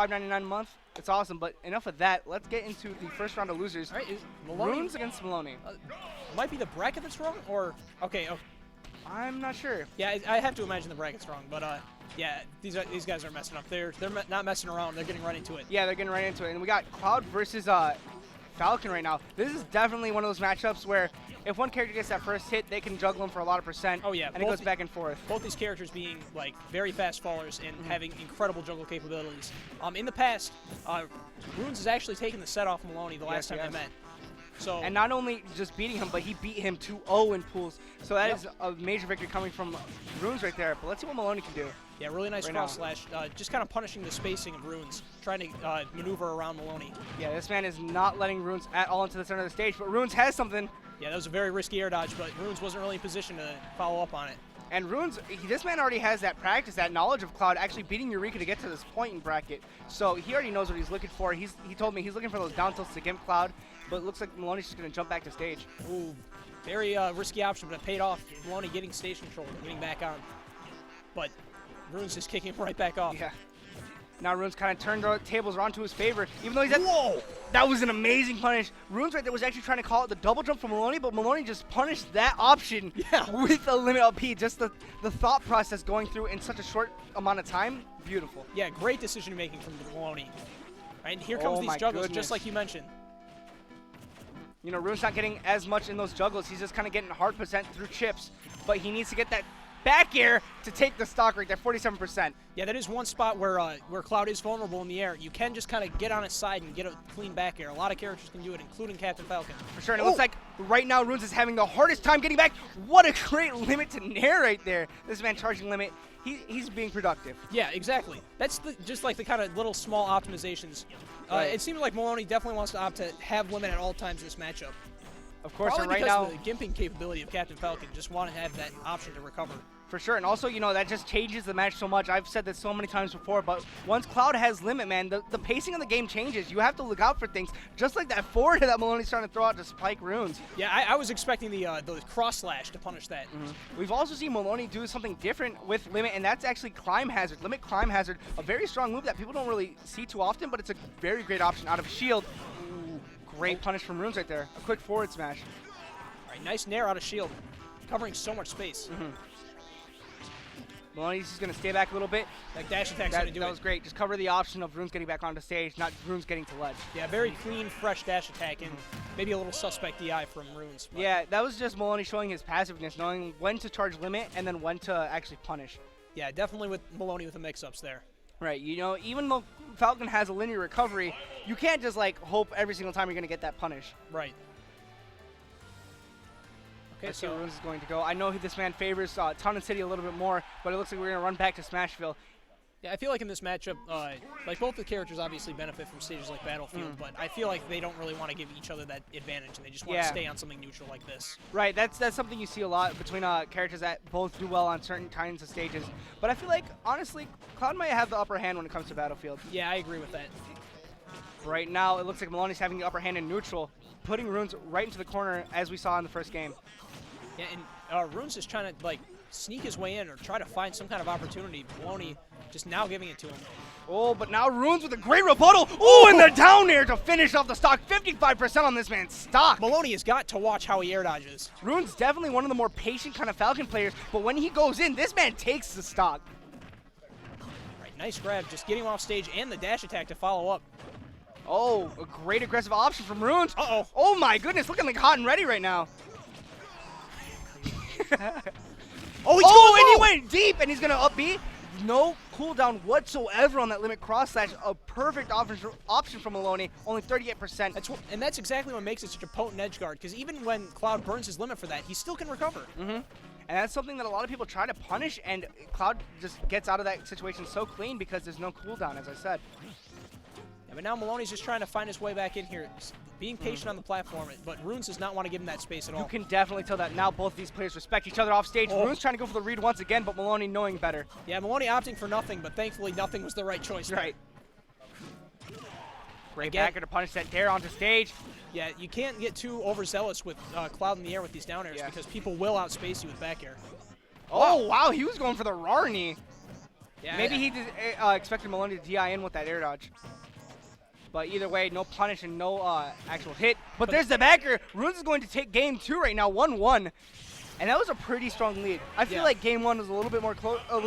$5.99 a month. It's awesome, but enough of that. Let's get into the first round of losers. All right, is Runes against Miloni. Might be the bracket that's wrong, or okay. Oh, I'm not sure. yeah, I have to imagine the bracket's wrong, but yeah, these guys are messing up. They're not messing around. They're getting right into it. Yeah, they're getting right into it. And we got Cloud versus Falcon right now. This is definitely one of those matchups where if one character gets that first hit, they can juggle him for a lot of percent. Oh yeah, and it goes back and forth. Both these characters being like very fast fallers and having incredible juggle capabilities. In the past, Runes has actually taken the set off Miloni the last time they met. So and not only just beating him, but he beat him 2-0 in pools. So that is a major victory coming from Runes right there. But let's see what Miloni can do. Yeah, really nice cross slash. Just kind of punishing the spacing of Runes, trying to maneuver around Miloni. Yeah, this man is not letting Runes at all into the center of the stage, but Runes has something. Yeah, that was a very risky air dodge, but Runes wasn't really in position to follow up on it. And Runes, this man already has that practice, that knowledge of Cloud actually beating Eureka to get to this point in bracket. So he already knows what he's looking for. He told me he's looking for those down tilts to gimp Cloud, but it looks like Miloni's just going to jump back to stage. Ooh, very risky option, but it paid off. Miloni getting stage control, getting back on. But Runes just kicking him right back off. Yeah. Now Runes kind of turned the tables around to his favor, even though he's at— Whoa! That was an amazing punish. Runes right there was actually trying to call it the double jump from Miloni, but Miloni just punished that option with a limit up P. Just the thought process going through in such a short amount of time, beautiful. Yeah, great decision making from Miloni. Right, and here comes these juggles, just like you mentioned. You know, Rune's not getting as much in those juggles. He's just kind of getting hard percent through chips, but he needs to get that back air to take the stock right there, 47%. Yeah, that is one spot where Cloud is vulnerable in the air. You can just kind of get on his side and get a clean back air. A lot of characters can do it, including Captain Falcon. For sure, and it looks like right now Runes is having the hardest time getting back. What a great limit to nair right there. This man charging limit, he's being productive. Yeah, exactly. That's just like the kind of little small optimizations. It seems like Miloni definitely wants to opt to have limit at all times in this matchup. Of course, probably and right now, the gimping capability of Captain Falcon, just want to have that option to recover. For sure, and also, you know, that just changes the match so much. I've said this so many times before, but once Cloud has limit, man, the pacing of the game changes. You have to look out for things, just like that forward that Miloni's trying to throw out to spike Runes. Yeah, I was expecting the cross slash to punish that. We've also seen Miloni do something different with limit, and that's actually climb hazard. Limit climb hazard, a very strong move that people don't really see too often, but it's a very great option out of shield. Ooh, great punish from Runes right there. A quick forward smash. All right, nice nair out of shield, covering so much space. Miloni's just going to stay back a little bit. That dash attack's going to do it. That was great. Just cover the option of Runes getting back onto stage, not Runes getting to ledge. Yeah, very clean, fresh dash attack, and maybe a little suspect DI from Runes. But yeah, that was just Miloni showing his passiveness, knowing when to charge limit and then when to actually punish. Yeah, definitely with Miloni with the mix-ups there. Right, you know, even though Falcon has a linear recovery, you can't just, like, hope every single time you're going to get that punish. Right. Okay, Let's see where Runes is going to go. I know this man favors Town and City a little bit more, but it looks like we're going to run back to Smashville. Yeah, I feel like in this matchup, like both the characters obviously benefit from stages like Battlefield, but I feel like they don't really want to give each other that advantage, and they just want to stay on something neutral like this. Right, that's something you see a lot between characters that both do well on certain kinds of stages. But I feel like, honestly, Cloud might have the upper hand when it comes to Battlefield. Yeah, I agree with that. Right now, it looks like Miloni's having the upper hand in neutral, putting Runes right into the corner as we saw in the first game. Yeah, and Runes is trying to, like, sneak his way in or try to find some kind of opportunity. Miloni just now giving it to him. Oh, but now Runes with a great rebuttal. Oh, and the down air to finish off the stock. 55% on this man's stock. Miloni has got to watch how he air dodges. Runes definitely one of the more patient kind of Falcon players, but when he goes in, this man takes the stock. Right, nice grab, just getting him off stage and the dash attack to follow up. Oh, a great aggressive option from Runes. Uh-oh. Oh my goodness, looking like hot and ready right now. Oh, and he went deep, and he's going to up B. No cooldown whatsoever on that limit cross slash. A perfect option from Miloni, only 38%. That's exactly what makes it such a potent edge guard, because even when Cloud burns his limit for that, he still can recover. And that's something that a lot of people try to punish, and Cloud just gets out of that situation so clean because there's no cooldown, as I said. Yeah, but now Miloni's just trying to find his way back in here, being patient on the platform, but Runes does not want to give him that space at all. You can definitely tell that now both these players respect each other off stage. Runes trying to go for the read once again, but Miloni knowing better. Yeah, Miloni opting for nothing, but thankfully nothing was the right choice. Right. Great backer to punish that dare onto stage. Yeah, you can't get too overzealous with Cloud in the air with these down airs because people will outspace you with back air. Oh, wow, he was going for the Rarney. Yeah, Maybe he expected Miloni to DI in with that air dodge. But either way, no punish and no actual hit. But there's the backer. Runes is going to take game 2 right now, 1-1. And that was a pretty strong lead. I feel like game 1 was a little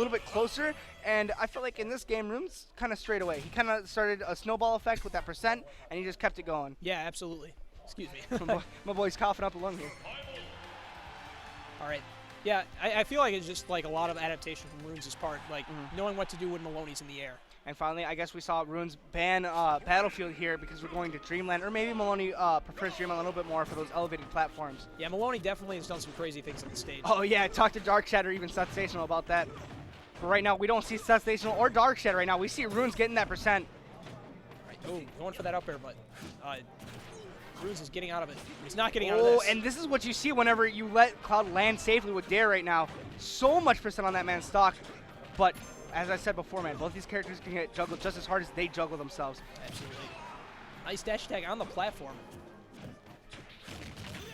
bit closer, and I feel like in this game, Runes kind of strayed away. He kind of started a snowball effect with that percent, and he just kept it going. Yeah, absolutely. Excuse me. My boy's coughing up a lung here. All right. Yeah, I feel like it's just like a lot of adaptation from Runes' part, like knowing what to do when Miloni's in the air. And finally, I guess we saw Runes ban Battlefield here because we're going to Dreamland, or maybe Miloni prefers Dreamland a little bit more for those elevated platforms. Yeah, Miloni definitely has done some crazy things on the stage. Oh yeah, talk to Dark Shadow, even Sensational about that. But right now, we don't see Sensational or Dark Shadow right now. We see Runes getting that percent. Right. Oh, going for that up air, but Runes is getting out of it. He's not getting out of this. Oh, and this is what you see whenever you let Cloud land safely with Dare right now. So much percent on that man's stock, but as I said before, man, both these characters can get juggled just as hard as they juggle themselves. Absolutely. Nice dash attack on the platform.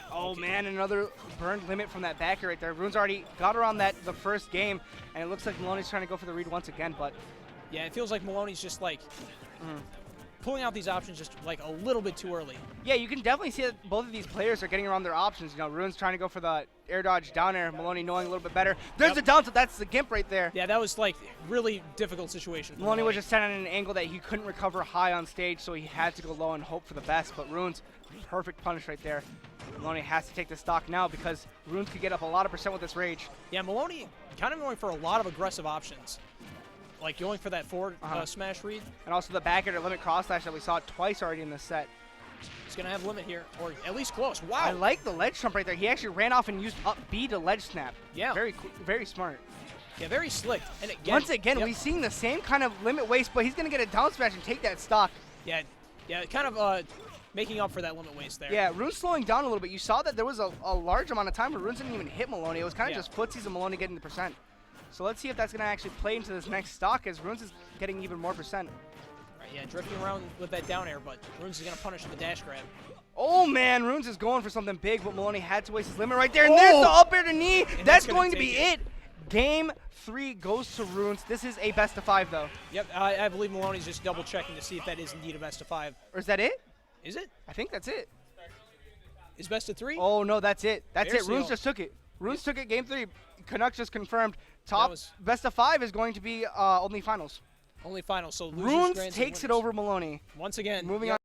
Oh, man, another burned limit from that backer right there. Runes already got around the first game, and it looks like Miloni's trying to go for the read once again, but... Yeah, it feels like Miloni's just, like, pulling out these options just, like, a little bit too early. Yeah, you can definitely see that both of these players are getting around their options. You know, Rune's trying to go for the air dodge down air, Miloni knowing a little bit better. There's the down tilt, that's the gimp right there. Yeah, that was, like, really difficult situation. Miloni was just standing at an angle that he couldn't recover high on stage, so he had to go low and hope for the best, but Rune's perfect punish right there. Miloni has to take the stock now because Runes could get up a lot of percent with this rage. Yeah, Miloni kind of going for a lot of aggressive options. Like going for that forward smash read. And also the back air to limit cross slash that we saw twice already in this set. He's going to have limit here, or at least close. Wow. I like the ledge jump right there. He actually ran off and used up B to ledge snap. Yeah. Very smart. Yeah, very slick. And again, once again, we've seen the same kind of limit waste, but he's going to get a down smash and take that stock. Yeah, kind of making up for that limit waste there. Yeah, Rune's slowing down a little bit. You saw that there was a large amount of time where Runes didn't even hit Miloni. It was kind of just footsies and Miloni getting the percent. So let's see if that's going to actually play into this next stock as Runes is getting even more percent. Right, yeah, drifting around with that down air, but Runes is going to punish with the dash grab. Oh, man, Runes is going for something big, but Miloni had to waste his limit right there. And there's the up air to knee. That's going to be it. Game 3 goes to Runes. This is a best of 5, though. Yep, I believe Miloni's just double checking to see if that is indeed a best of 5. Or is that it? Is it? I think that's it. Is best of 3? Oh, no, that's it. That's it. Runes seal. just took it. Runes took it game 3. Canucks just confirmed. Top best of 5 is going to be only finals. Only finals. So Runes takes it over Miloni. Once again. Moving on.